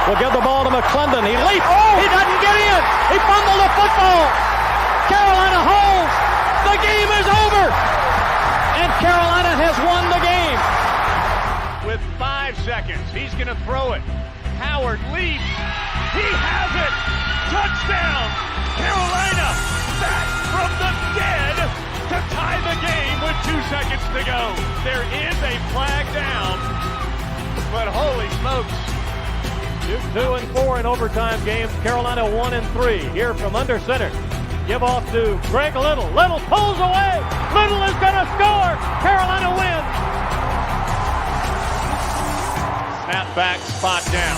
will give the ball to McClendon. He leaps. Oh! He doesn't get in. He fumbled the football. Carolina holds. The game is over. And Carolina has won the game. With 5 seconds, he's going to throw it. Howard leaps. He has it. Touchdown. Carolina back from the dead to tie the game with 2 seconds to go. There is a flag down, but holy smokes. Duke 2 and 4 in overtime games. Carolina 1 and 3. Here from under center. Give off to Greg Little. Little pulls away. Little is going to score. Carolina wins. Snap back, spot down.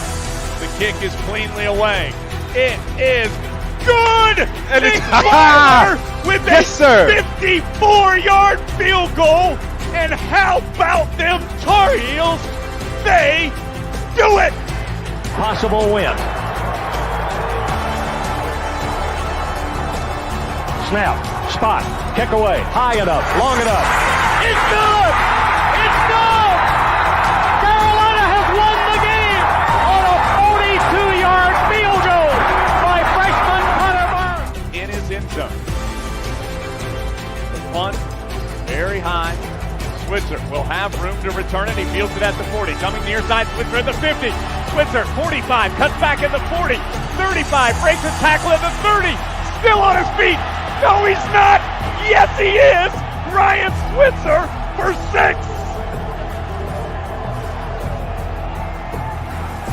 The kick is cleanly away. It is good! And it's with yes, a 54-yard field goal. And how about them Tar Heels? They do it! Possible win. Snap, spot, kick away, high enough, long enough. It's good! It's good! Carolina has won the game on a 42-yard field goal by freshman Hunter Burns. In his end zone. The punt, very high. Switzer will have room to return it. He fields it at the 40. Coming near side, Switzer at the 50. Switzer, 45, cuts back at the 40. 35, breaks a tackle at the 30. Still on his feet. No, he's not. Yes, he is. Ryan Switzer for 6.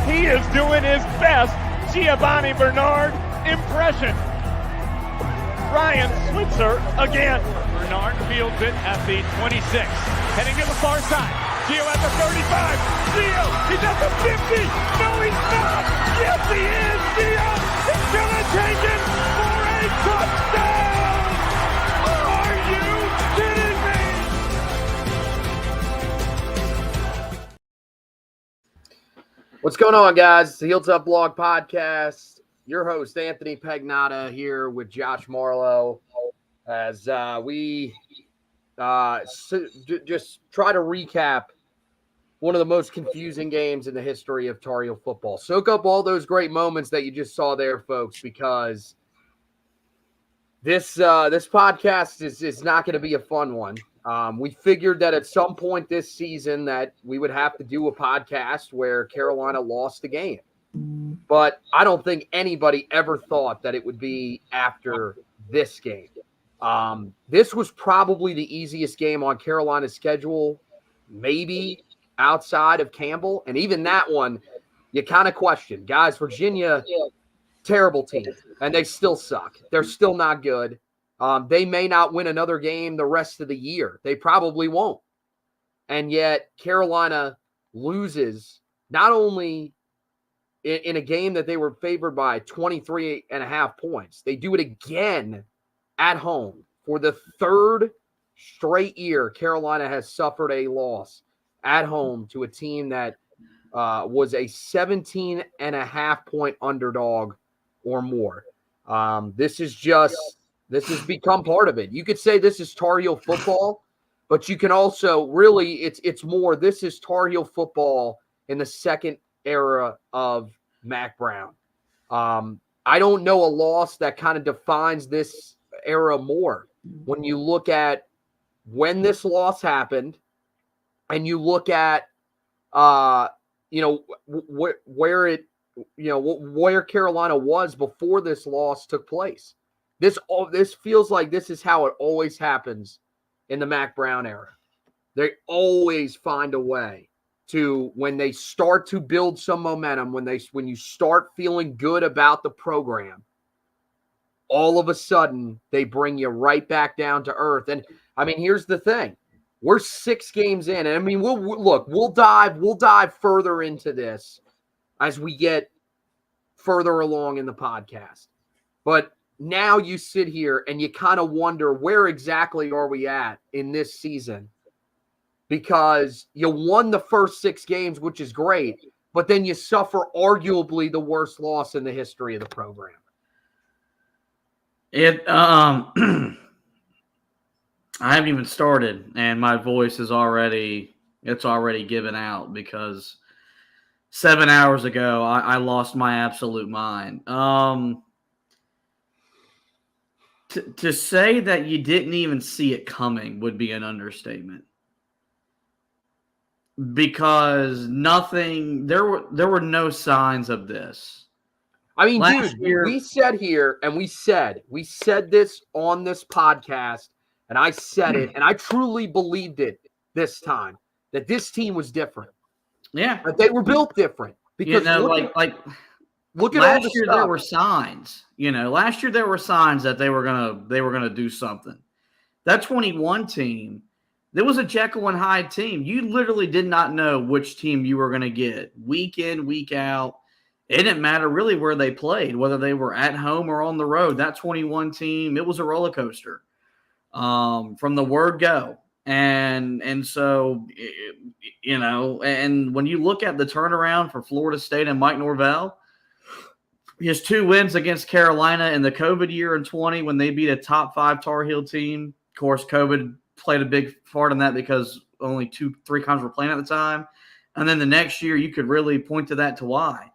He is doing his best Giovanni Bernard impression. Ryan Switzer again. Bernard fields it at the 26. Heading to the far side. Gio at the 35. Gio, he's at the 50. No, he's not. Yes, he is. Gio is going to take it for a touchdown. Are you kidding me? What's going on, guys? It's the Heel Tough Blog Podcast. Your host, Anthony Pagnotta, here with Josh Marlowe, as we just try to recap one of the most confusing games in the history of Tar Heel football. Soak up all those great moments that you just saw there, folks, because this podcast is not going to be a fun one. We figured that at some point this season that we would have to do a podcast where Carolina lost the game. But I don't think anybody ever thought that it would be after this game. This was probably the easiest game on Carolina's schedule, maybe outside of Campbell. And even that one, you kind of question. Guys, Virginia, terrible team, and they still suck. They're still not good. They may not win another game the rest of the year. They probably won't. And yet Carolina loses not only in a game that they were favored by 23.5 points. They do it again at home. For the third straight year, Carolina has suffered a loss at home to a team that was a 17.5 point underdog or more. This has become part of it. You could say this is Tar Heel football, but you can also really, it's more, this is Tar Heel football in the second era of Mac Brown. I don't know a loss that kind of defines this era more. When you look at when this loss happened and you look at, where Carolina was before this loss took place. This feels like this is how it always happens in the Mac Brown era. They always find a way to, when they start to build some momentum, when you start feeling good about the program, all of a sudden they bring you right back down to earth. And I mean, here's the thing. We're 6 games in, and I mean, we'll dive further into this as we get further along in the podcast. But now you sit here and you kind of wonder, where exactly are we at in this season? Because you won the first 6 games, which is great, but then you suffer arguably the worst loss in the history of the program. I haven't even started, and my voice is already given out, because 7 hours ago, I lost my absolute mind. To say that you didn't even see it coming would be an understatement. Because there were no signs of this. I mean, Last dude, year, we said here, and we said this on this podcast, and I said it, and I truly believed it this time, that this team was different. Yeah. That they were built different. Because look at all the year stuff. there were signs. Last year there were signs that they were gonna do something. That 21 team, there was a Jekyll and Hyde team. You literally did not know which team you were gonna get week in, week out. It didn't matter really where they played, whether they were at home or on the road. That 21 team, it was a roller coaster from the word go. And so, and when you look at the turnaround for Florida State and Mike Norvell, his 2 wins against Carolina in the COVID year in 20 when they beat a top 5 Tar Heel team. Of course, COVID played a big part in that because only 2-3 conferences were playing at the time. And then the next year, you could really point to that to why.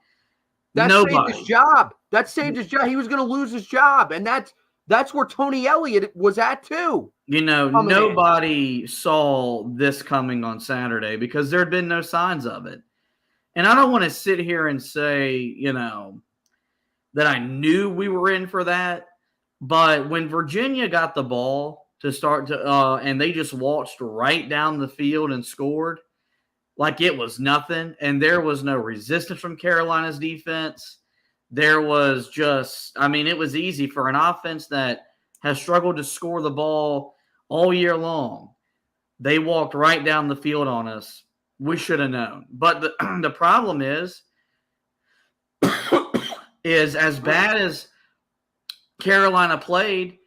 That saved his job. That saved his job. He was going to lose his job. And that's where Tony Elliott was at too. Nobody saw this coming on Saturday because there had been no signs of it. And I don't want to sit here and say, that I knew we were in for that. But when Virginia got the ball to start to and they just waltzed right down the field and scored like it was nothing, and there was no resistance from Carolina's defense. There was just, it was easy for an offense that has struggled to score the ball all year long. They walked right down the field on us. We should have known. But the problem is as bad as Carolina played.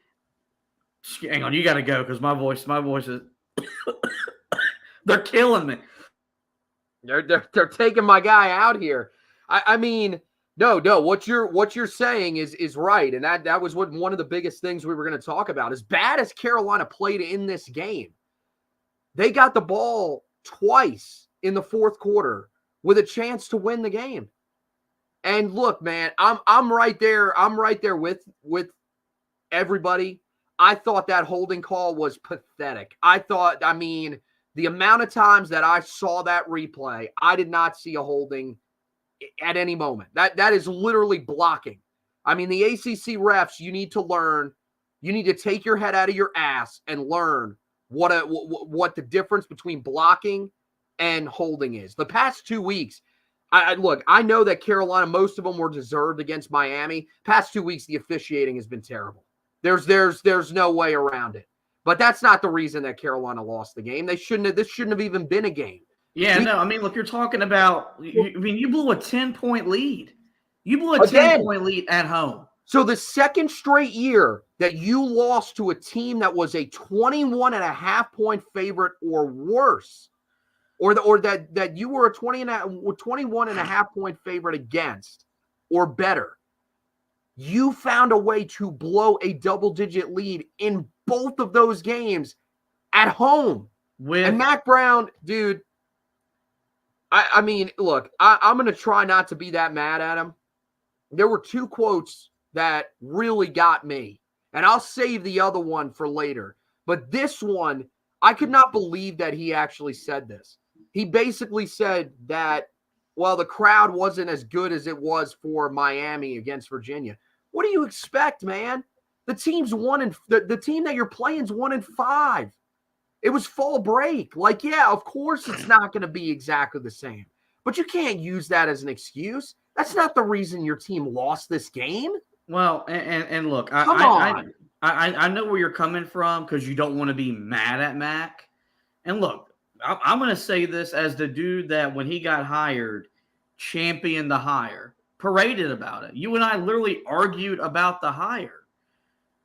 Hang on, you got to go because my voice is they're killing me. They're taking my guy out here. I mean, no. What you're saying is right, and that was one of the biggest things we were going to talk about. As bad as Carolina played in this game, they got the ball twice in the fourth quarter with a chance to win the game. And look, man, I'm right there. I'm right there with everybody. I thought that holding call was pathetic. The amount of times that I saw that replay, I did not see a holding at any moment. That is literally blocking. The ACC refs, you need to learn. You need to take your head out of your ass and learn what the difference between blocking and holding is. The past 2 weeks, I know that Carolina, most of them were deserved against Miami. Past 2 weeks, the officiating has been terrible. There's no way around it. But that's not the reason that Carolina lost the game. This shouldn't have even been a game. Yeah, look, you're talking about, you blew a 10-point lead. You blew a 10-point lead at home. So the second straight year that you lost to a team that was a 21.5-point favorite or worse, or that you were a 21.5-point favorite against or better, you found a way to blow a double-digit lead in both of those games at home. And Mac Brown, dude, look, I'm going to try not to be that mad at him. There were 2 quotes that really got me, and I'll save the other one for later. But this one, I could not believe that he actually said this. He basically said that, well, the crowd wasn't as good as it was for Miami against Virginia. What do you expect, man? The team's the team that you're playing is 1-5. It was fall break. Yeah, of course it's not going to be exactly the same. But you can't use that as an excuse. That's not the reason your team lost this game. Well, and look, Come on. I know where you're coming from because you don't want to be mad at Mac. And look, I'm going to say this as the dude that when he got hired, championed the hire, paraded about it. You and I literally argued about the hire.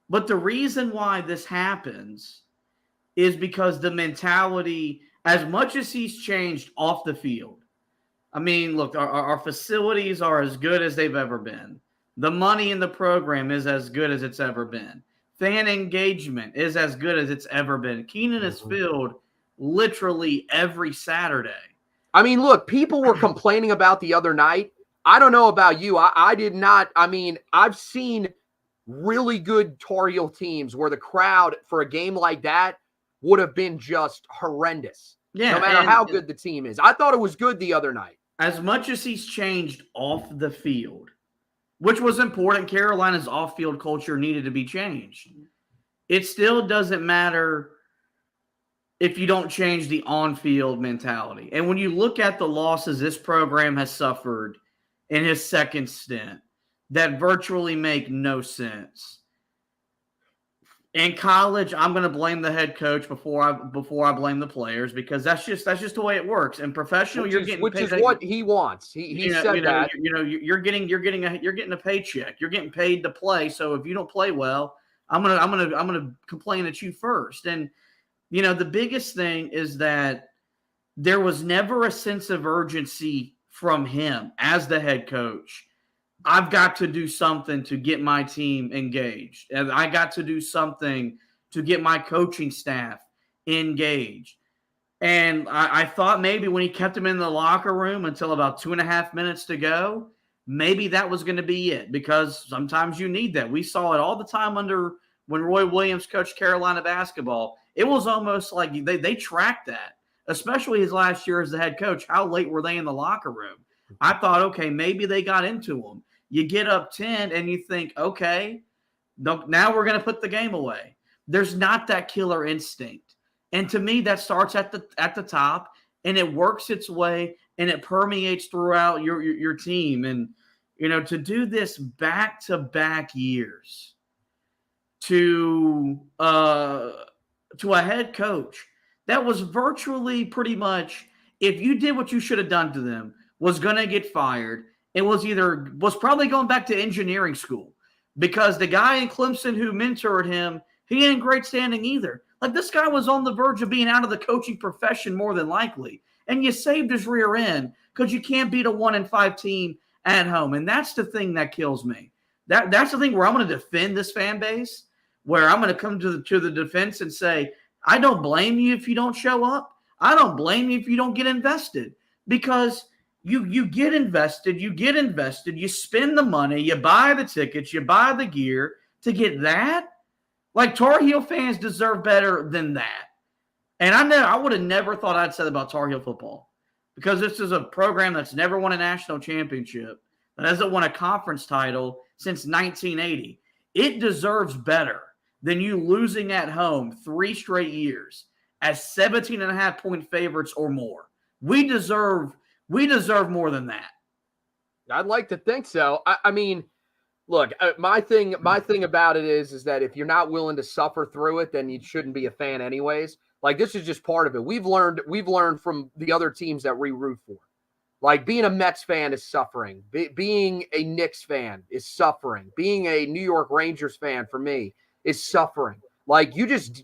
But the reason why this happens is because the mentality, as much as he's changed off the field. Look, our facilities are as good as they've ever been. The money in the program is as good as it's ever been. Fan engagement is as good as it's ever been. Kenan is filled literally every Saturday. I mean, look, people were complaining about the other night. I don't know about you. I did not. I mean, I've seen really good Tar Heel teams where the crowd for a game like that would have been just horrendous. Yeah, no matter how good the team is. I thought it was good the other night. As much as he's changed off the field, which was important, Carolina's off-field culture needed to be changed. It still doesn't matter if you don't change the on-field mentality. And when you look at the losses this program has suffered in his second stint that virtually make no sense. In college, I'm going to blame the head coach before I blame the players, because that's just the way it works. In professional, which is what he wants. He said that. You're getting a paycheck. You're getting paid to play. So if you don't play well, I'm gonna complain at you first. And the biggest thing is that there was never a sense of urgency from him as the head coach. I've got to do something to get my team engaged. And I got to do something to get my coaching staff engaged. And I thought maybe when he kept him in the locker room until about 2.5 minutes to go, maybe that was going to be it, because sometimes you need that. We saw it all the time when Roy Williams coached Carolina basketball. It was almost like they tracked that, especially his last year as the head coach. How late were they in the locker room? I thought, okay, maybe they got into him. You get up 10 and you think, okay, now we're going to put the game away. There's not that killer instinct. And to me, that starts at the top, and it works its way, and it permeates throughout your team. And, to do this back-to-back years to a head coach that was virtually pretty much, if you did what you should have done to them, was going to get fired. It was probably going back to engineering school, because the guy in Clemson who mentored him, he ain't in great standing either. Like, this guy was on the verge of being out of the coaching profession more than likely. And you saved his rear end because you can't beat a 1-5 team at home. And that's the thing that kills me. That's the thing where I'm going to defend this fan base, where I'm going to come to the defense and say, I don't blame you if you don't show up. I don't blame you if you don't get invested, because you get invested, you spend the money, you buy the tickets, you buy the gear to get that. Like, Tar Heel fans deserve better than that. And I would have never thought I'd say that about Tar Heel football, because this is a program that's never won a national championship, that hasn't won a conference title since 1980. It deserves better than you losing at home 3 straight years as 17.5-point favorites or more. We deserve more than that. I'd like to think so. I mean, look, my thing about it is that if you're not willing to suffer through it, then you shouldn't be a fan anyways. Like, this is just part of it. We've learned from the other teams that we root for. Like, being a Mets fan is suffering. Being a Knicks fan is suffering. Being a New York Rangers fan, for me, is suffering. Like, you just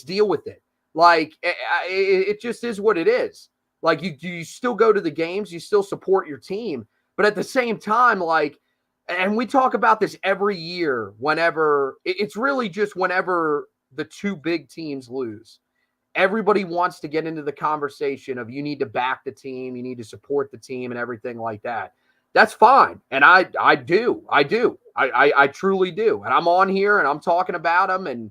deal with it. Like, it just is what it is. Like, you still go to the games, you still support your team, but at the same time, like, and we talk about this every year whenever, it's really just whenever the two big teams lose. Everybody wants to get into the conversation of, you need to back the team, you need to support the team and everything like that. That's fine. And I do. I truly do. And I'm on here and I'm talking about them. And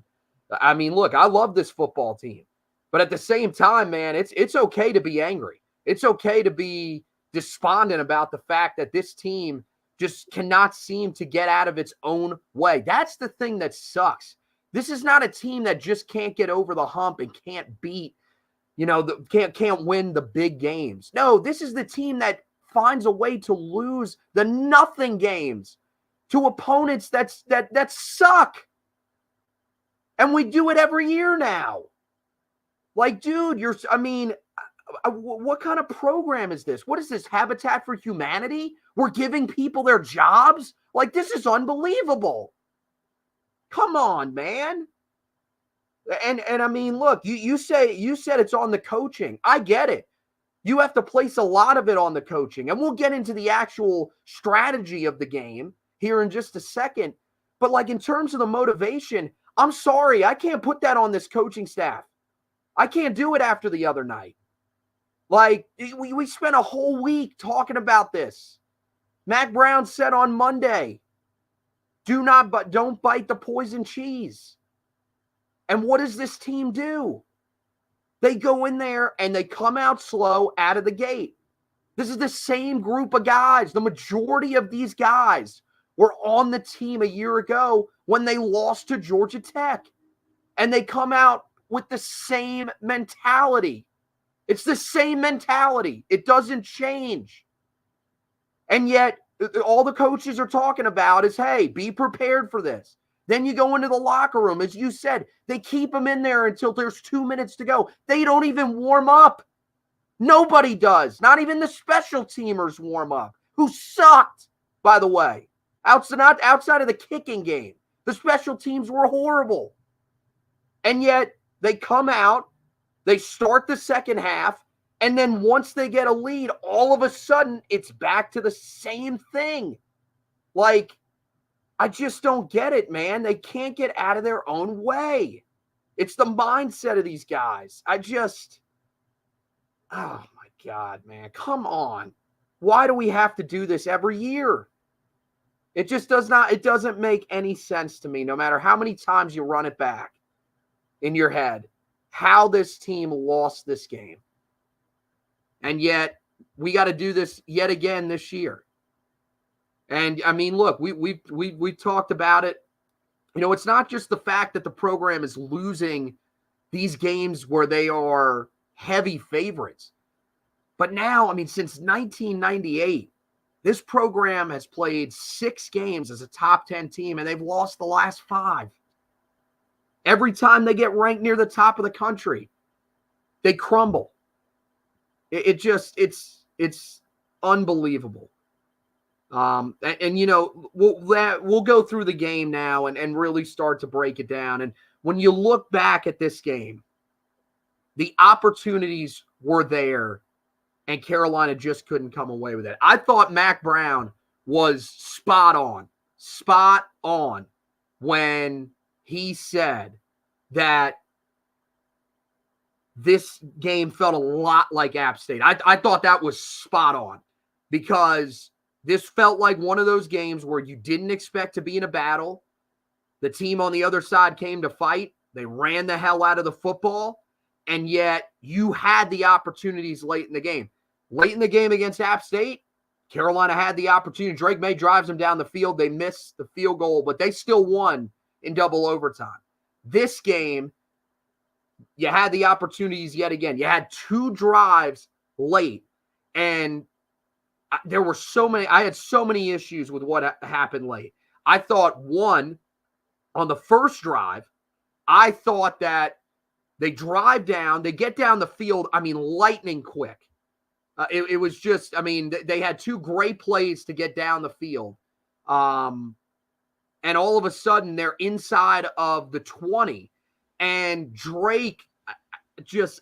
I mean, look, I love this football team. But at the same time, man, it's okay to be angry. It's okay to be despondent about the fact that this team just cannot seem to get out of its own way. That's the thing that sucks. This is not a team that just can't get over the hump and can't beat, can't win the big games. No, this is the team that finds a way to lose the nothing games to opponents that suck. And we do it every year now. Like, dude, what kind of program is this? What is this, Habitat for Humanity? We're giving people their jobs? Like, this is unbelievable. Come on, man. And I mean, look, you said it's on the coaching. I get it. You have to place a lot of it on the coaching. And we'll get into the actual strategy of the game here in just a second. But, like, in terms of the motivation, I'm sorry, I can't put that on this coaching staff. I can't do it after the other night. Like, we spent a whole week talking about this. Mac Brown said on Monday, don't bite the poison cheese. And what does this team do? They go in there and they come out slow out of the gate. This is the same group of guys. The majority of these guys were on the team a year ago when they lost to Georgia Tech. And they come out with the same mentality. It's the same mentality. It doesn't change. And yet, all the coaches are talking about is, hey, be prepared for this. Then you go into the locker room. As you said, they keep them in there until there's 2 minutes to go. They don't even warm up. Nobody does. Not even the special teamers warm up, who sucked, by the way. Outside of the kicking game, the special teams were horrible. And yet, they come out, they start the second half, and then once they get a lead, all of a sudden, it's back to the same thing. Like, I just don't get it, man. They can't get out of their own way. It's the mindset of these guys. Oh, my God, man. Come on. Why do we have to do this every year? It just doesn't make any sense to me, no matter how many times you run it back in your head, how this team lost this game. And yet, we got to do this yet again this year. And, I mean, look, we talked about it. You know, it's not just the fact that the program is losing these games where they are heavy favorites. But now, I mean, since 1998, this program has played 6 games as a top 10 team, and they've lost the last 5. Every time they get ranked near the top of the country, they crumble. It's unbelievable. And you know, we'll go through the game now and really start to break it down. And when you look back at this game, the opportunities were there, and Carolina just couldn't come away with it. I thought Mac Brown was spot on when he said that this game felt a lot like App State. I thought that was spot on, because this felt like one of those games where you didn't expect to be in a battle. The team on the other side came to fight. They ran the hell out of the football, and yet you had the opportunities late in the game. Late in the game against App State, Carolina had the opportunity. Drake May drives them down the field. They missed the field goal, but they still won in double overtime. This game, you had the opportunities yet again. You had 2 drives late, and there were I had so many issues with what happened late. I thought, one, on the first drive, I thought that they drive down, they get down the field, I mean, lightning quick. It was just, I mean, they had 2 great plays to get down the field. And all of a sudden, they're inside of the 20. And Drake,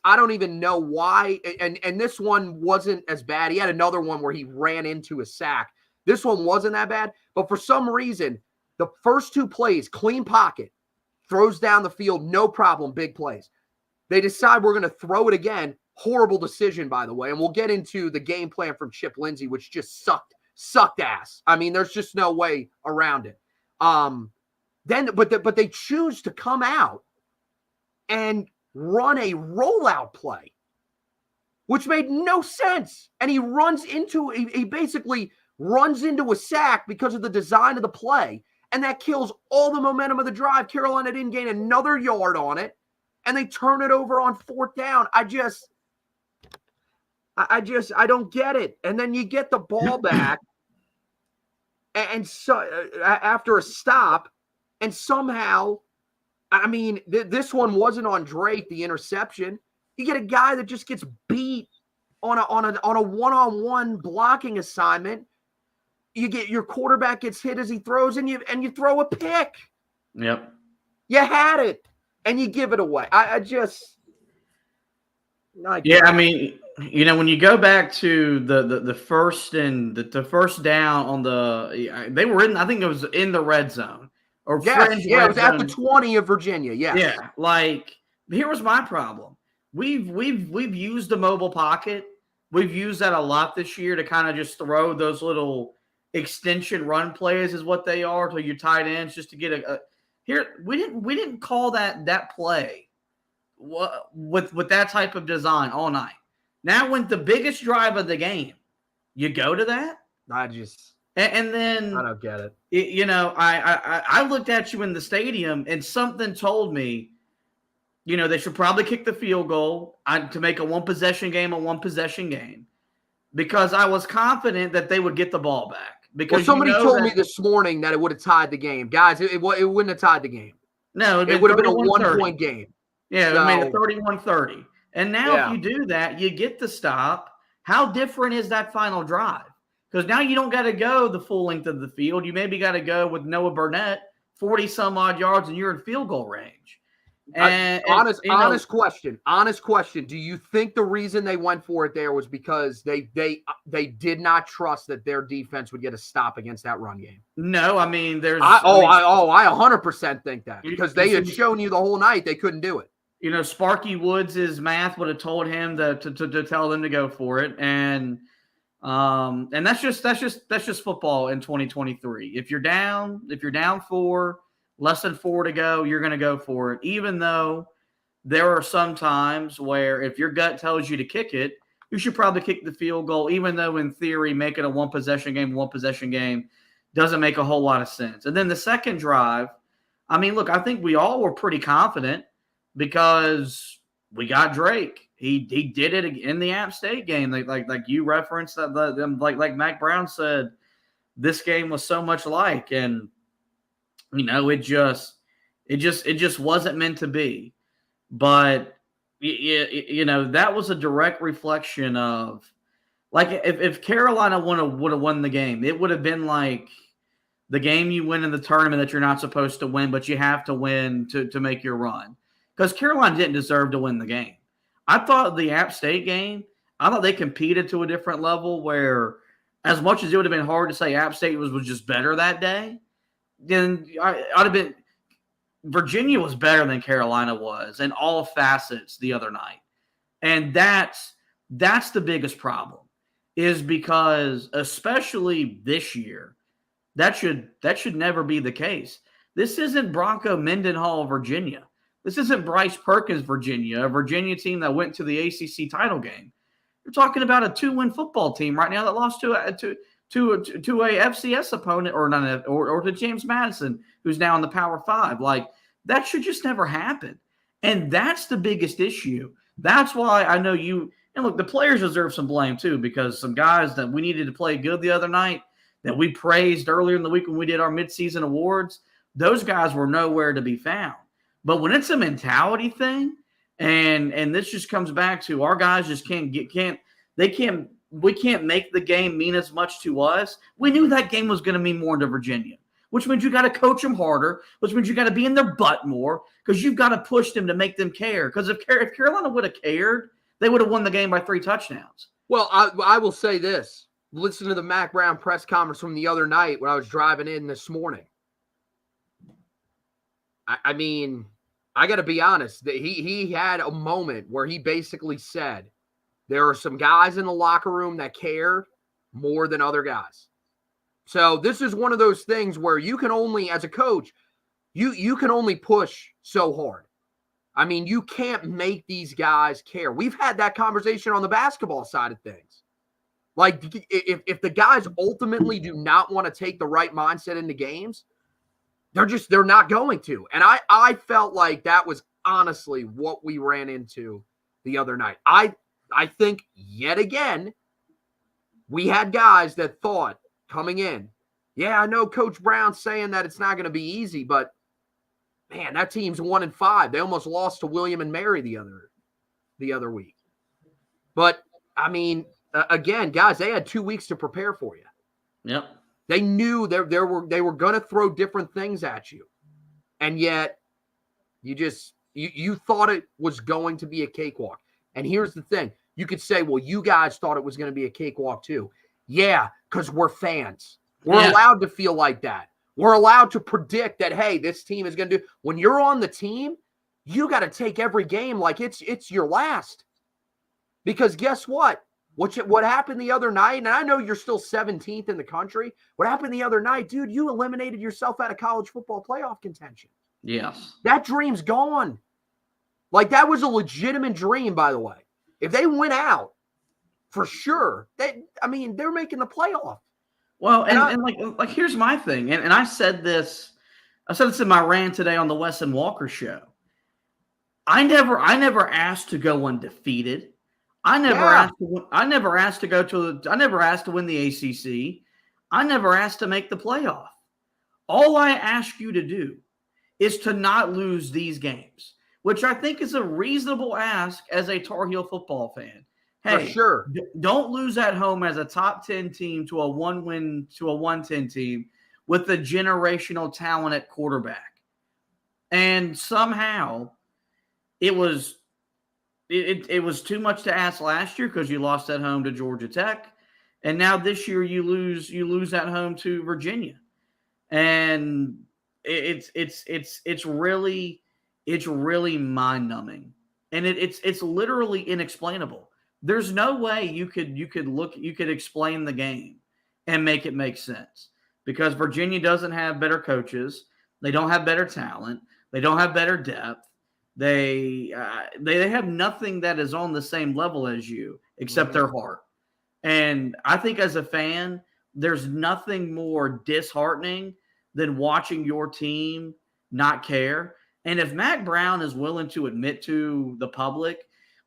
I don't even know why. And this one wasn't as bad. He had another one where he ran into a sack. This one wasn't that bad. But for some reason, the first 2 plays, clean pocket, throws down the field, no problem, big plays. They decide we're going to throw it again. Horrible decision, by the way. And we'll get into the game plan from Chip Lindsey, which just sucked ass. I mean, there's just no way around it. But they choose to come out and run a rollout play, which made no sense. And he basically runs into a sack because of the design of the play. And that kills all the momentum of the drive. Carolina didn't gain another yard on it, and they turn it over on 4th down. I don't get it. And then you get the ball back, and so after a stop, and somehow, I mean, this one wasn't on Drake, the interception. You get a guy that just gets beat on a one-on-one blocking assignment. You get your quarterback gets hit as he throws, and you throw a pick. Yep. You had it, and you give it away. I mean, you know, when you go back to the first and the first down on they were in, I think it was in the red zone. Or yes, it was at the 20 of Virginia. Yes. Yeah, like here was my problem. We've used the mobile pocket we've used that a lot this year to kind of just throw those little extension run plays is what they are to your tight ends just to get a here. We didn't call that play with that type of design all night. Now, when the biggest drive of the game, you go to that. And then I don't get it. I looked at you in the stadium and something told me, they should probably kick the field goal to make a one-possession game because I was confident that they would get the ball back. Because somebody told me this morning that it would have tied the game. Guys, it wouldn't have tied the game. No, it would have been a 1-point game. Yeah, it made it 31-30. And now if you do that, you get the stop. How different is that final drive? Because now you don't got to go the full length of the field. You maybe got to go with Noah Burnett, 40-some-odd yards, and you're in field goal range. And honest question. Do you think the reason they went for it there was because they did not trust that their defense would get a stop against that run game? No, I mean I 100% think that because they had shown you the whole night they couldn't do it. Sparky Woods' math would have told him to tell them to go for it, and that's just football in 2023. If you're down 4. Less than 4 to go, you're going to go for it, even though there are some times where if your gut tells you to kick it, you should probably kick the field goal, even though in theory making a one-possession game doesn't make a whole lot of sense. And then the second drive, I mean, look, I think we all were pretty confident because we got Drake. He did it in the App State game. Like you referenced, like Mac Brown said, this game was so much like, and it just wasn't meant to be. But that was a direct reflection of, like, if Carolina would have won the game, it would have been like the game you win in the tournament that you're not supposed to win, but you have to win to make your run. Because Carolina didn't deserve to win the game. I thought the App State game, I thought they competed to a different level where, as much as it would have been hard to say App State was just better that day, then I'd have been – Virginia was better than Carolina was in all facets the other night. And that's the biggest problem, is because especially this year, that should never be the case. This isn't Bronco Mendenhall, Virginia. This isn't Bryce Perkins, Virginia, a Virginia team that went to the ACC title game. You're talking about a 2-win football team right now that lost to a FCS opponent or to James Madison, who's now in the Power 5. Like, that should just never happen. And that's the biggest issue. That's why I know you – and look, the players deserve some blame too, because some guys that we needed to play good the other night that we praised earlier in the week when we did our midseason awards, those guys were nowhere to be found. But when it's a mentality thing, and this just comes back to our guys just we can't make the game mean as much to us. We knew that game was going to mean more to Virginia, which means you got to coach them harder, which means you got to be in their butt more, because you've got to push them to make them care. Because if Carolina would have cared, they would have won the game by 3 touchdowns. Well, I will say this. Listen to the Mac Brown press conference from the other night when I was driving in this morning. I mean, I got to be honest. He had a moment where he basically said there are some guys in the locker room that care more than other guys. So this is one of those things where you can only, as a coach, you can only push so hard. I mean, you can't make these guys care. We've had that conversation on the basketball side of things. Like, if the guys ultimately do not want to take the right mindset into games, they're not going to. And I felt like that was honestly what we ran into the other night. I think yet again, we had guys that thought coming in, yeah, I know Coach Brown's saying that it's not going to be easy, but man, that team's 1-5. They almost lost to William and Mary the other week. But I mean, again, guys, they had 2 weeks to prepare for you. Yep. They knew they were going to throw different things at you. And yet you thought it was going to be a cakewalk. And here's the thing. You could say, well, you guys thought it was going to be a cakewalk too. Yeah, because we're fans. We're allowed to feel like that. We're allowed to predict that, hey, this team is going to do. When you're on the team, you got to take every game like it's your last. Because guess what? What happened the other night, and I know you're still 17th in the country. What happened the other night, dude, you eliminated yourself out of college football playoff contention. Yes. That dream's gone. Like, that was a legitimate dream, by the way. If they went out, for sure, they're making the playoff. Well, and like here's my thing, and I said this in my rant today on the Wes and Walker show. I never asked to go undefeated. I never asked to win the ACC. I never asked to make the playoff. All I ask you to do is to not lose these games, which I think is a reasonable ask as a Tar Heel football fan. Hey, for sure. Don't lose at home as a top 10 team to a 110 team with a generational talent at quarterback. And somehow it was too much to ask last year because you lost at home to Georgia Tech. And now this year you lose at home to Virginia. And it's really mind-numbing. And it's literally inexplainable. There's no way you could explain the game and make it make sense because Virginia doesn't have better coaches. They don't have better talent. They don't have better depth. They have nothing that is on the same level as you except their heart. And I think as a fan, there's nothing more disheartening than watching your team not care. And if Mac Brown is willing to admit to the public,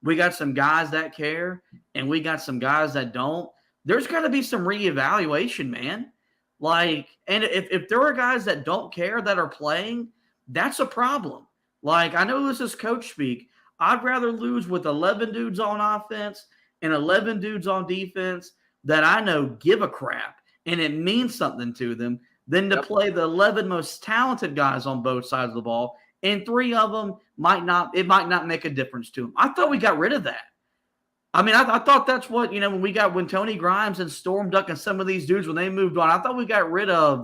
we got some guys that care and we got some guys that don't, there's got to be some reevaluation, man. Like, and if there are guys that don't care that are playing, that's a problem. Like, I know this is coach speak. I'd rather lose with 11 dudes on offense and 11 dudes on defense that I know give a crap and it means something to them than to play the 11 most talented guys on both sides of the ball. And 3 of them might not make a difference to them. I thought we got rid of that. I mean, I thought that's what, when Tony Grimes and Storm Duck and some of these dudes, when they moved on, I thought we got rid of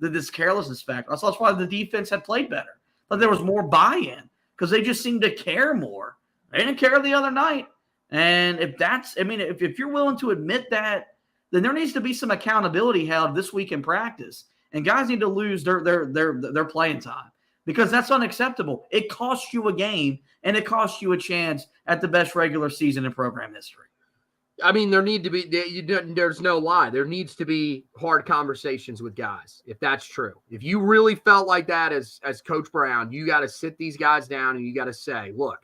this carelessness factor. I thought that's why the defense had played better. I thought there was more buy-in because they just seemed to care more. They didn't care the other night. And if you're willing to admit that, then there needs to be some accountability held this week in practice. And guys need to lose their playing time. Because that's unacceptable. It costs you a game, and it costs you a chance at the best regular season in program history. I mean, there's no lie. There needs to be hard conversations with guys, if that's true. If you really felt like that as Coach Brown, you got to sit these guys down and you got to say, look,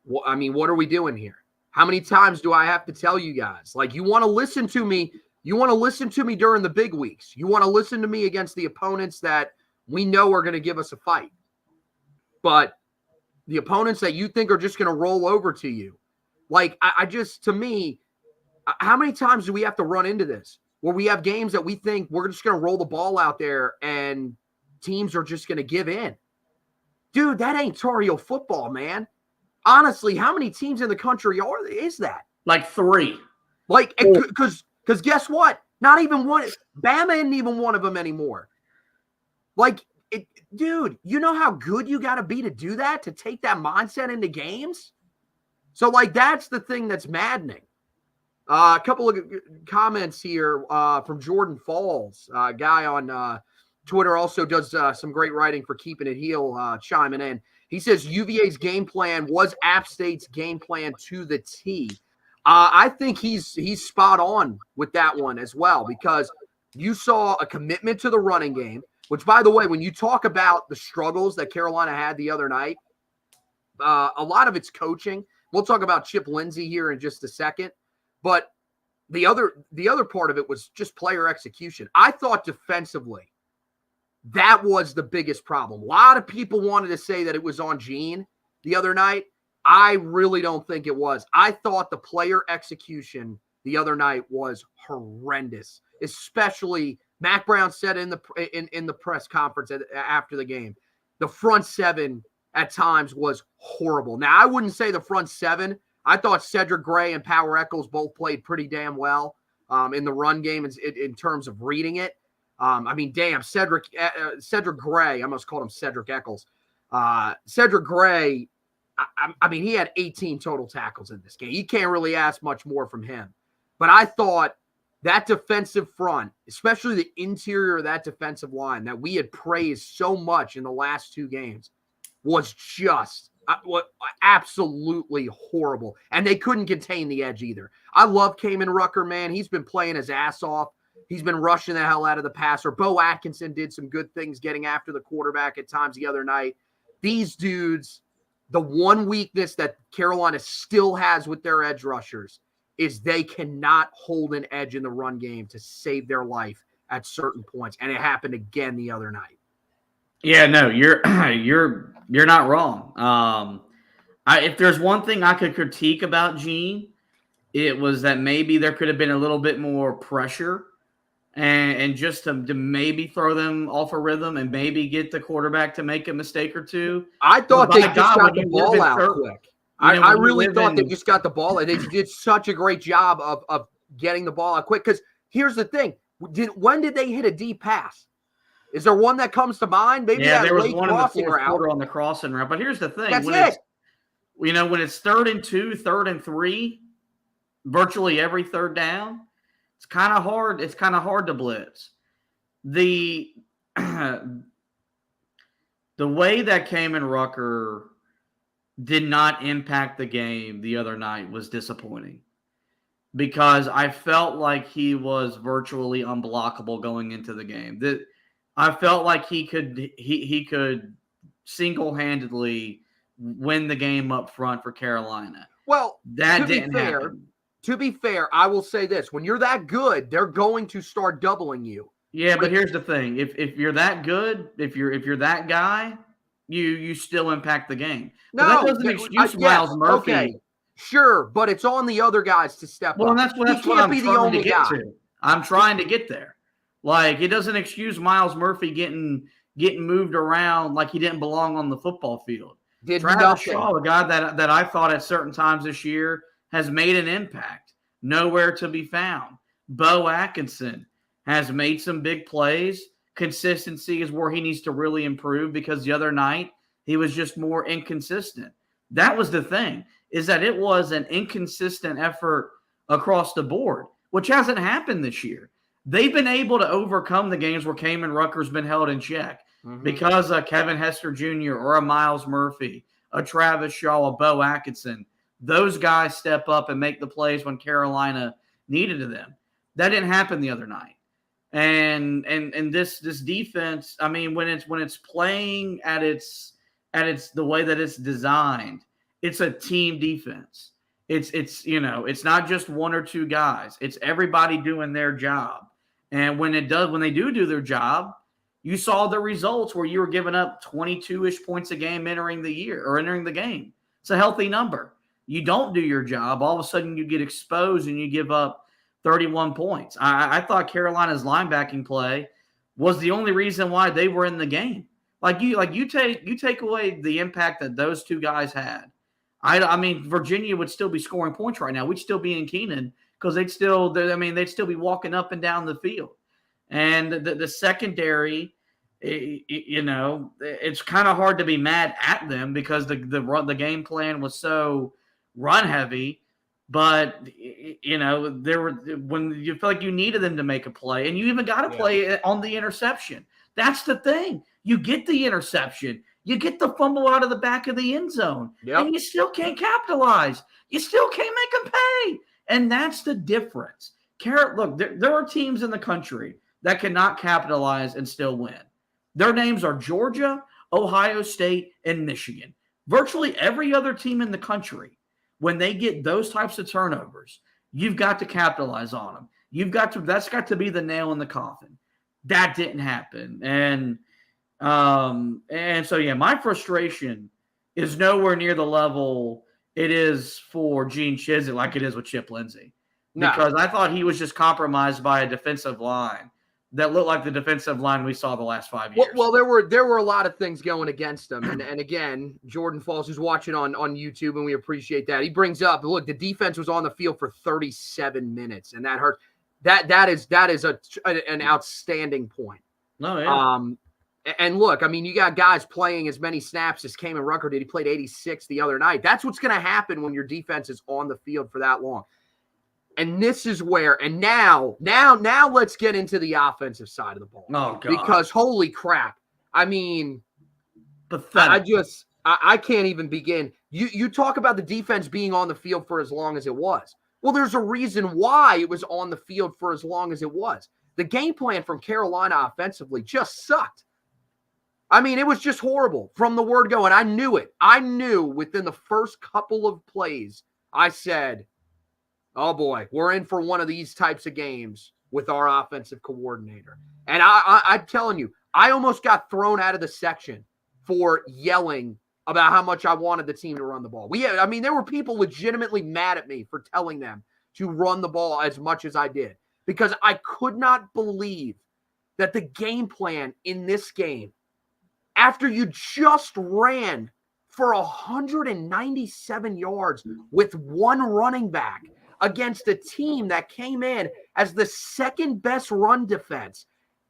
what are we doing here? How many times do I have to tell you guys? Like, you want to listen to me. You want to listen to me during the big weeks. You want to listen to me against the opponents that we know are going to give us a fight. But the opponents that you think are just going to roll over to you, like, to me, how many times do we have to run into this where we have games that we think we're just going to roll the ball out there and teams are just going to give in? Dude, that ain't Tar Heel football, man. Honestly, how many teams in the country is that? Like 3. Like, because guess what? Not even one. Bama isn't even one of them anymore. Like, dude, you know how good you got to be to do that, to take that mindset into games? So, like, that's the thing that's maddening. A couple of comments here from Jordan Falls. A guy on Twitter also does some great writing for Keeping It Heel, chiming in. He says UVA's game plan was App State's game plan to the T. I think he's spot on with that one as well, because you saw a commitment to the running game. Which, by the way, when you talk about the struggles that Carolina had the other night, a lot of it's coaching. We'll talk about Chip Lindsey here in just a second. But the other part of it was just player execution. I thought defensively, that was the biggest problem. A lot of people wanted to say that it was on Gene the other night. I really don't think it was. I thought the player execution the other night was horrendous, especially – Mac Brown said in the press conference after the game, the front 7 at times was horrible. Now, I wouldn't say the front 7. I thought Cedric Gray and Power Echols both played pretty damn well in the run game in terms of reading it. Cedric Gray, I almost called him Cedric Eccles. Cedric Gray, I mean, he had 18 total tackles in this game. You can't really ask much more from him. But I thought that defensive front, especially the interior of that defensive line that we had praised so much in the last 2 games, was just absolutely horrible. And they couldn't contain the edge either. I love Kenan Rucker, man. He's been playing his ass off. He's been rushing the hell out of the passer. Bo Atkinson did some good things getting after the quarterback at times the other night. These dudes, the one weakness that Carolina still has with their edge rushers is they cannot hold an edge in the run game to save their life at certain points. And it happened again the other night. Yeah, no, you're not wrong. If there's one thing I could critique about Gene, it was that maybe there could have been a little bit more pressure and just to maybe throw them off a rhythm and maybe get the quarterback to make a mistake or two. I thought they just got the ball out quick. I really thought they just got the ball. They did such a great job of getting the ball out quick. Because here's the thing. When did they hit a deep pass? Is there one that comes to mind? Maybe yeah, that there was late one in the crossing fourth route. quarter on the crossing route. But here's the thing. That's when it. When it's 3rd and 2, 3rd and 3, virtually every third down, it's kind of hard. It's kind of hard to blitz. The way that Kenan Rucker did not impact the game the other night was disappointing because I felt like he was virtually unblockable going into the game. I felt like he could single-handedly win the game up front for Carolina. Well, that didn't happen. To be fair, I will say this. When you're that good, they're going to start doubling you. Yeah, but here's the thing. If you're that good, if you're that guy, you still impact the game. No, but that doesn't excuse Miles Murphy. Okay, sure, but it's on the other guys to step up. Well, that's what I'm trying to get to. I'm trying to get there. Like, it doesn't excuse Miles Murphy getting moved around like he didn't belong on the football field. Travis Shaw, a guy that I thought at certain times this year has made an impact. Nowhere to be found. Bo Atkinson has made some big plays. Consistency is where he needs to really improve because the other night he was just more inconsistent. That was the thing, is that it was an inconsistent effort across the board, which hasn't happened this year. They've been able to overcome the games where Kenan Rucker's been held in check because Kevin Hester Jr. or a Miles Murphy, a Travis Shaw, a Bo Atkinson, those guys step up and make the plays when Carolina needed them. That didn't happen the other night. And this defense, I mean, when it's playing at its the way that it's designed, it's a team defense. It's not just one or two guys. It's everybody doing their job. And when they do their job, you saw the results where you were giving up 22-ish points a game entering the game. It's a healthy number. You don't do your job, all of a sudden you get exposed and you give up 31 points. I thought Carolina's linebacking play was the only reason why they were in the game. You take away the impact that those two guys had. I mean, Virginia would still be scoring points right now. We'd still be in Kenan because they'd still be walking up and down the field. And the secondary, it's kind of hard to be mad at them because the game plan was so run heavy. But when you feel like you needed them to make a play, and you even got to play on the interception. That's the thing. You get the interception. You get the fumble out of the back of the end zone, and you still can't capitalize. You still can't make them pay. And that's the difference. Look, there are teams in the country that cannot capitalize and still win. Their names are Georgia, Ohio State, and Michigan. Virtually every other team in the country, when they get those types of turnovers, you've got to capitalize on them. That's got to be the nail in the coffin. That didn't happen. And so, my frustration is nowhere near the level it is for Gene Chizik like it is with Chip Lindsey. Because I thought he was just compromised by a defensive line that looked like the defensive line we saw the last 5 years. Well, there were a lot of things going against him. And again, Jordan Falls, who's watching on YouTube, and we appreciate that. He brings up, look, the defense was on the field for 37 minutes, and that hurt. That is an outstanding point. No, yeah. And look, I mean, you got guys playing as many snaps as Kamen Rucker did. He played 86 the other night. That's what's going to happen when your defense is on the field for that long. And this is where, and now let's get into the offensive side of the ball. Oh, God. Because holy crap. I mean, pathetic. I can't even begin. You talk about the defense being on the field for as long as it was. Well, there's a reason why it was on the field for as long as it was. The game plan from Carolina offensively just sucked. I mean, it was just horrible from the word go, and I knew it. I knew within the first couple of plays, I said, oh boy, we're in for one of these types of games with our offensive coordinator. And I'm telling you, I almost got thrown out of the section for yelling about how much I wanted the team to run the ball. There were people legitimately mad at me for telling them to run the ball as much as I did because I could not believe that the game plan in this game, after you just ran for 197 yards with one running back against a team that came in as the second best run defense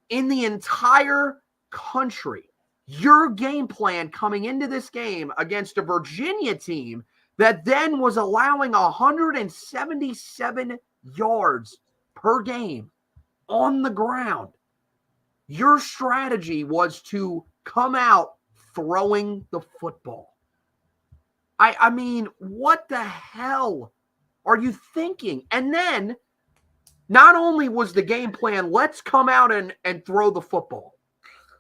in the entire country. Your game plan coming into this game against a Virginia team that then was allowing 177 yards per game on the ground. Your strategy was to come out throwing the football. I mean, what the hell are you thinking? And then not only was the game plan, let's come out and throw the football,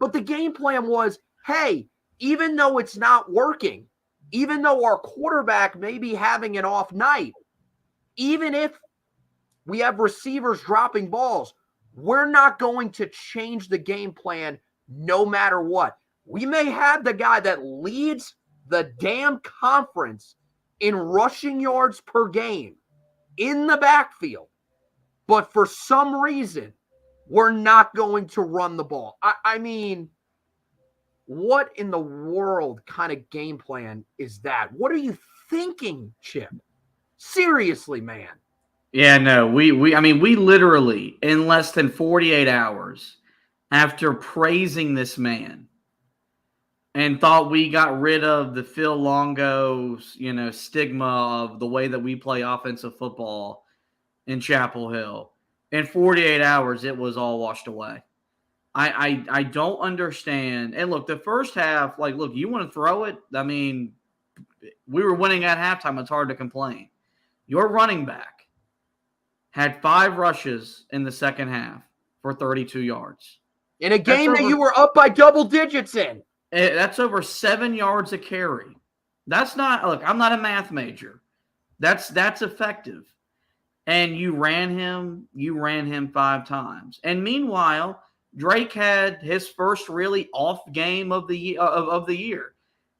but the game plan was, hey, even though it's not working, even though our quarterback may be having an off night, even if we have receivers dropping balls, we're not going to change the game plan no matter what. We may have the guy that leads the damn conference in rushing yards per game in the backfield, but for some reason, we're not going to run the ball. I mean, what in the world kind of game plan is that? What are you thinking, Chip? Seriously, man. Yeah, no, we literally in less than 48 hours after praising this man and thought we got rid of the Phil Longo, stigma of the way that we play offensive football in Chapel Hill. In 48 hours, it was all washed away. I don't understand. And look, the first half, you want to throw it? I mean, we were winning at halftime. It's hard to complain. Your running back had 5 rushes in the second half for 32 yards. In a game that you were up by double digits in. That's over 7 yards a carry. That's not, look, I'm not a math major. That's effective. And you ran him 5 times. And meanwhile, Drake had his first really off game of the year.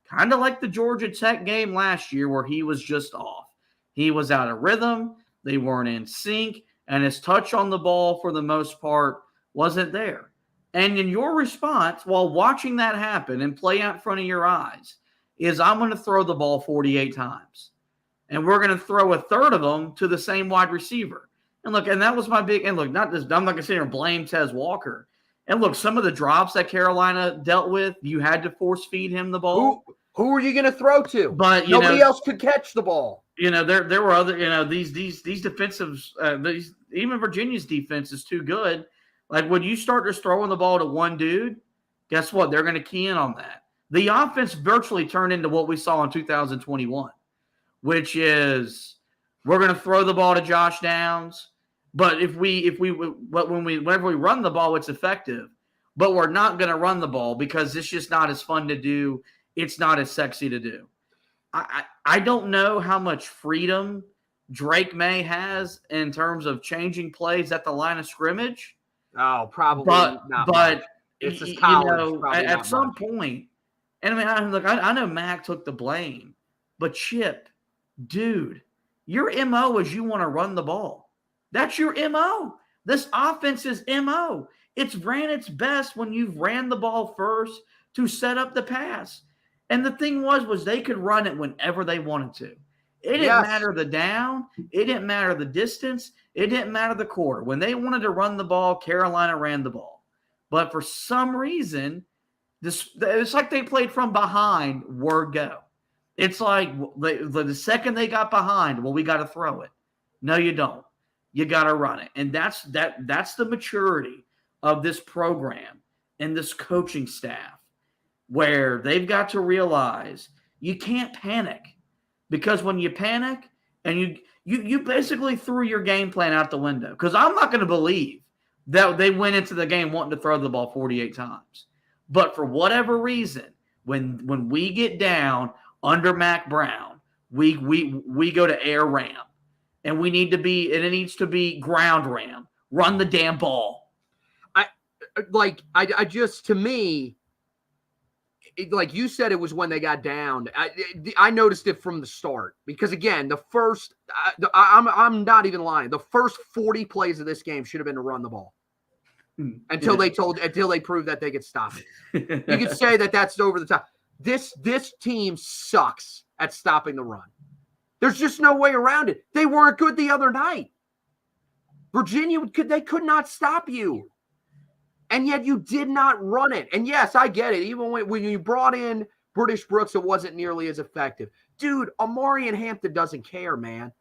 Kind of like the Georgia Tech game last year where he was just off. He was out of rhythm. They weren't in sync. And his touch on the ball, for the most part, wasn't there. And in your response, while watching that happen and play out in front of your eyes, is I'm going to throw the ball 48 times. And we're going to throw a third of them to the same wide receiver. And look, and that was my big, and look, I'm not going to sit here and blame Tez Walker. And look, some of the drops that Carolina dealt with, you had to force feed him the ball. Who are you going to throw to? But nobody else could catch the ball. There were other, these defensives, even Virginia's defense is too good. Like when you start just throwing the ball to one dude, guess what? They're going to key in on that. The offense virtually turned into what we saw in 2021, which is we're going to throw the ball to Josh Downs, but whenever we run the ball, it's effective. But we're not going to run the ball because it's just not as fun to do. It's not as sexy to do. I don't know how much freedom Drake May has in terms of changing plays at the line of scrimmage. Oh, probably not. But much. It's just college. At some point, and I know Mac took the blame, but Chip, dude, your MO is you want to run the ball. That's your MO. This offense is MO. It's ran its best when you've ran the ball first to set up the pass. And the thing was they could run it whenever they wanted to. It didn't matter the down. It didn't matter the distance. It didn't matter the quarter. When they wanted to run the ball, Carolina ran the ball. But for some reason, It's like they played from behind, word go. It's like the second they got behind, well, we got to throw it. No, you don't. You got to run it. And that's the maturity of this program and this coaching staff, where they've got to realize you can't panic, because when you panic and you basically threw your game plan out the window, because I'm not going to believe that they went into the game wanting to throw the ball 48 times. But for whatever reason, when we get down under Mac Brown, we go to air ram, and it needs to be ground ram. Run the damn ball. To me, like you said, it was when they got down. I noticed it from the start, because again, the first, I'm not even lying, the first 40 plays of this game should have been to run the ball until they proved that they could stop it. You could say that that's over the top. This team sucks at stopping the run. There's just no way around it. They weren't good the other night. Virginia could not stop you. And yet you did not run it. And yes, I get it. Even when you brought in British Brooks, it wasn't nearly as effective. Dude, Amarian Hampton doesn't care, man.